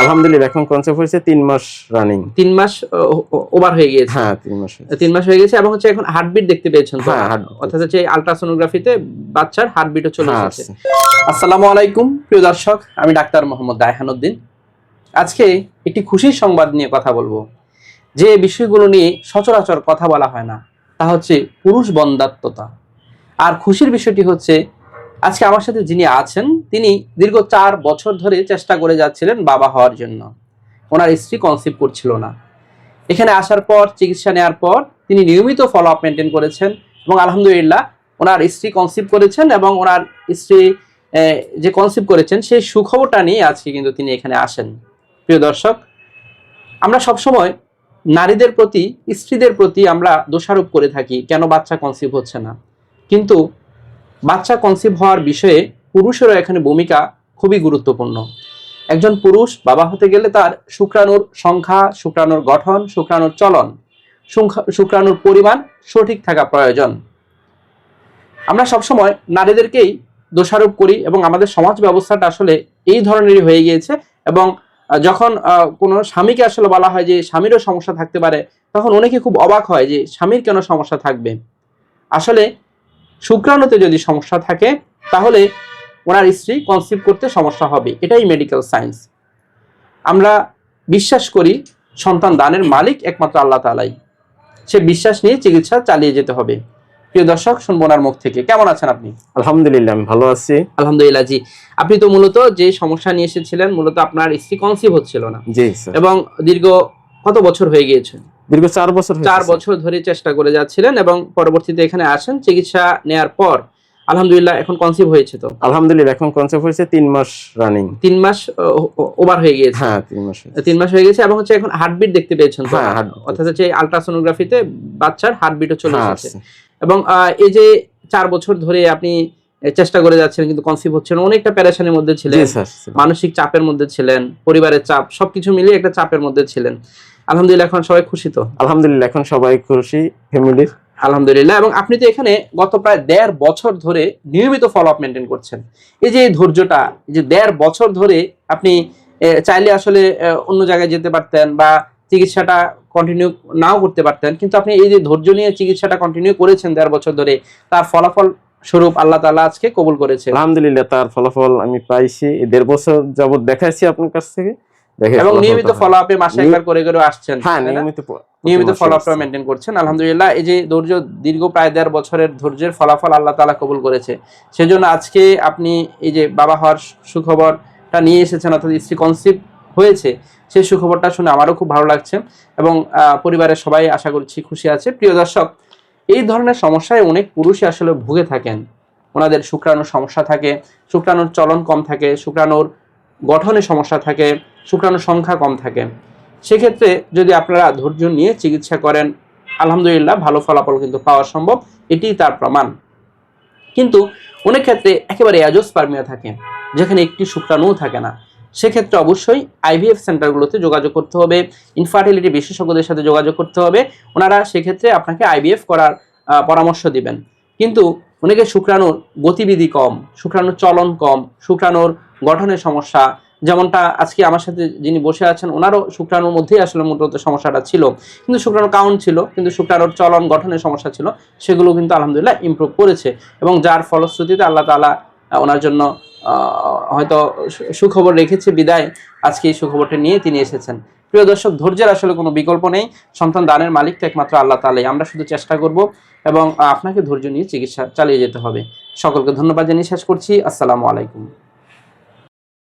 আলহামদুলিল্লাহ এখন কনসেপ্ট হয়েছে 3 মাস রানিং। 3 মাস ওভার হয়ে গিয়েছে। হ্যাঁ 3 মাস। 3 মাস হয়ে গেছে এবং হচ্ছে এখন হার্টবিট দেখতে পেয়েছেন তো? হ্যাঁ, অর্থাৎ হচ্ছে আল্ট্রাসোনোগ্রাফিতে বাচ্চার হার্টবিটও চলে হ্যাঁ, এসেছে। আসসালামু আলাইকুম প্রিয় দর্শক, আমি ডাক্তার মোহাম্মদ দায়হানুদ্দিন। আজকে একটি খুশির সংবাদ নিয়ে কথা বলবো, যে বিষয়গুলো নিয়ে সচরাচর কথা বলা হয় না, তা হচ্ছে পুরুষ বন্ধ্যাত্বতা। আর খুশির বিষয়টি হচ্ছে, আজকে আমার সাথে যিনি আছেন তিনি দীর্ঘ 4 বছর ধরে চেষ্টা করে যাচ্ছিলেন বাবা হওয়ার জন্য। ওনার স্ত্রী কনসিভ করছিল না। এখানে আসার পর, চিকিৎসা নেওয়ার পর তিনি নিয়মিত ফলো আপ মেনটেন করেছেন এবং আলহামদুলিল্লাহ ওনার স্ত্রী কনসিভ করেছেন এবং ওনার স্ত্রী যে কনসিভ করেছেন সেই সুখবরটা নিয়ে আজকে কিন্তু তিনি এখানে আসেন। প্রিয় দর্শক, আমরা সবসময় নারীদের প্রতি, স্ত্রীদের প্রতি আমরা দোষারোপ করে থাকি কেন বাচ্চা কনসিভ হচ্ছে না, কিন্তু বাচ্চা কনসিভ হওয়ার বিষয়ে পুরুষেরও এখানে ভূমিকা খুবই গুরুত্বপূর্ণ। একজন পুরুষ বাবা হতে গেলে তার শুক্রাণুর সংখ্যা, শুক্রাণুর গঠন, শুক্রাণুর চলন, শুক্রাণুর পরিমাণ সঠিক থাকা প্রয়োজন। আমরা সবসময় নারীদেরকেই দোষারোপ করি এবং আমাদের সমাজ ব্যবস্থাটা আসলে এই ধরনেরই হয়ে গিয়েছে। এবং যখন কোনো স্বামীকে আসলে বলা হয় যে স্বামীরও সমস্যা থাকতে পারে, তখন অনেকে খুব অবাক হয় যে স্বামীর কেন সমস্যা থাকবে। আসলে শুক্রাণুতে যদি সমস্যা থাকে তাহলে ওনার স্ত্রী কনসিভ করতে সমস্যা হবে, এটাই মেডিকেল সায়েন্স। আমরা বিশ্বাস করি সন্তান দানের মালিক একমাত্র আল্লাহ তাআলাই। সে বিশ্বাস নিয়ে চিকিৎসা চালিয়ে যেতে হবে। প্রিয় দর্শক, শুনবো ওনার মুখ থেকে। কেমন আছেন আপনি? আলহামদুলিল্লাহ আমি ভালো আছি। আলহামদুলিল্লাহ। জি, আপনি তো মূলত যে সমস্যা নিয়ে এসেছিলেন, মূলত আপনার স্ত্রী কনসিভ হচ্ছিল না। জি স্যার। এবং দীর্ঘ কত বছর হয়ে গিয়েছে? দীর্ঘ 4 বছর। 4 বছর ধরে চেষ্টা করে যাচ্ছিলেন এবং পরবর্তীতে এখানে আসেন, চিকিৎসা নেয়ার পর আলহামদুলিল্লাহ এখন কনসিভ হয়েছে তো? আলহামদুলিল্লাহ এখন কনসেপ্ট হয়েছে 3 মাস রানিং। 3 মাস ওভার হয়ে গিয়েছে। হ্যাঁ 3 মাস। 3 মাস হয়ে গেছে এবং হচ্ছে এখন হার্টবিট দেখতে পেয়েছেন তো? হ্যাঁ, অর্থাৎ হচ্ছে আল্ট্রাসোনোগ্রাফিতে বাচ্চার হার্টবিটও চলে হ্যাঁ, এসেছে। এবং এই যে 4 বছর ধরে আপনি চেষ্টা করে যাচ্ছেন কিন্তু কনসিভ হচ্ছে না, অনেকটা পেরেশানির মধ্যে ছিলেন, মানসিক চাপের মধ্যে ছিলেন, পরিবারের চাপ, সবকিছু মিলিয়ে একটা চাপের মধ্যে ছিলেন। আলহামদুলিল্লাহ এখন সবাই খুশি তো? আলহামদুলিল্লাহ এখন সবাই খুশি ফ্যামিলির। আলহামদুলিল্লাহ। এবং আপনি তো এখানে গত প্রায় 1.5 বছর ধরে নিয়মিত ফলো আপ মেনটেন করছেন। এই যে ধৈর্যটা, এই যে 1.5 বছর ধরে আপনি চাইলে আসলে অন্য জায়গায় যেতে পারতেন বা চিকিৎসাটা কন্টিনিউ নাও করতে পারতেন, কিন্তু আপনি এই যে ধৈর্য নিয়ে চিকিৎসাটা কন্টিনিউ করেছেন 1.5 বছর ধরে, তার ফলাফল স্বরূপ আল্লাহ তাআলা আজকে কবুল করেছে। আলহামদুলিল্লাহ তার ফলাফল আমি পাইছি। 1.5 বছর যাবত দেখাইছি আপনার কাছ থেকে। এবং নিয়মিত ফলো আপে মাসে একবার করে করে আসছেন। হ্যাঁ, নিয়মিত ফলো আপটা মেনটেন করছেন। আলহামদুলিল্লাহ এই যে ধৈর্য, দীর্ঘ প্রায় 1.5 বছরের ধৈর্যের ফলাফল আল্লাহ তাআলা কবুল করেছে। সেজন্য আজকে আপনি এই যে বাবা হওয়ার সুখবরটা নিয়ে এসেছেন, অর্থাৎ স্ত্রী কনসিভ হয়েছে, সেই সুখবরটা শুনে আমারও খুব ভালো লাগছে এবং পরিবারের সবাই আশা করছি খুশি আছে। প্রিয় দর্শক, এই ধরনের সমস্যায় অনেক পুরুষই আসলে ভুগে থাকেন। ওনাদের শুক্রাণুর সমস্যা থাকে, শুক্রাণুর চলন কম থাকে, শুক্রাণুর গঠনে সমস্যা থাকে, শুক্রাণুর সংখ্যা কম থাকে। সেক্ষেত্রে যদি আপনারা ধৈর্য নিয়ে চিকিৎসা করেন, আলহামদুলিল্লাহ ভালো ফলাফল কিন্তু পাওয়া সম্ভব, এটিই তার প্রমাণ। কিন্তু অনেক ক্ষেত্রে একেবারে অ্যাজোস্পার্মিয়া থাকে, যেখানে একটি শুক্রাণুও থাকে না। সেক্ষেত্রে অবশ্যই আইভিএফ সেন্টারগুলোতে যোগাযোগ করতে হবে, ইনফার্টিলিটি বিশেষজ্ঞদের সাথে যোগাযোগ করতে হবে। ওনারা সেক্ষেত্রে আপনাকে আইভিএফ করার পরামর্শ দিবেন। কিন্তু অনেকে শুক্রাণুর গতিবিধি কম, শুক্রাণুর চলন কম, শুক্রাণুর গঠনের সমস্যা, যেমনটা আজকে আমার সাথে যিনি বসে আছেন ওনারও শুক্রাণুর মধ্যেই আসলে মূলত সমস্যাটা ছিল, কিন্তু শুক্রাণুর কাউন্ট ছিল, কিন্তু শুক্রাণুর চলন গঠনের সমস্যা ছিল, সেগুলো কিন্তু আলহামদুলিল্লাহ ইমপ্রুভ করেছে এবং যার ফলশ্রুতিতে আল্লাহ তাআলা ওনার জন্য হয়তো সুখবর রেখেছে বিদায় আজকে এই সুখবরটা নিয়ে তিনি এসেছেন। প্রিয় দর্শক, ধৈর্যের আসলে কোনো বিকল্প নেই। সন্তান দানের মালিক তো একমাত্র আল্লাহ তাআলাই। আমরা শুধু চেষ্টা করব এবং আপনাকে ধৈর্য নিয়ে চিকিৎসা চালিয়ে যেতে হবে। সকলকে ধন্যবাদ জানিয়ে শেষ করছি। আসসালামু আলাইকুম।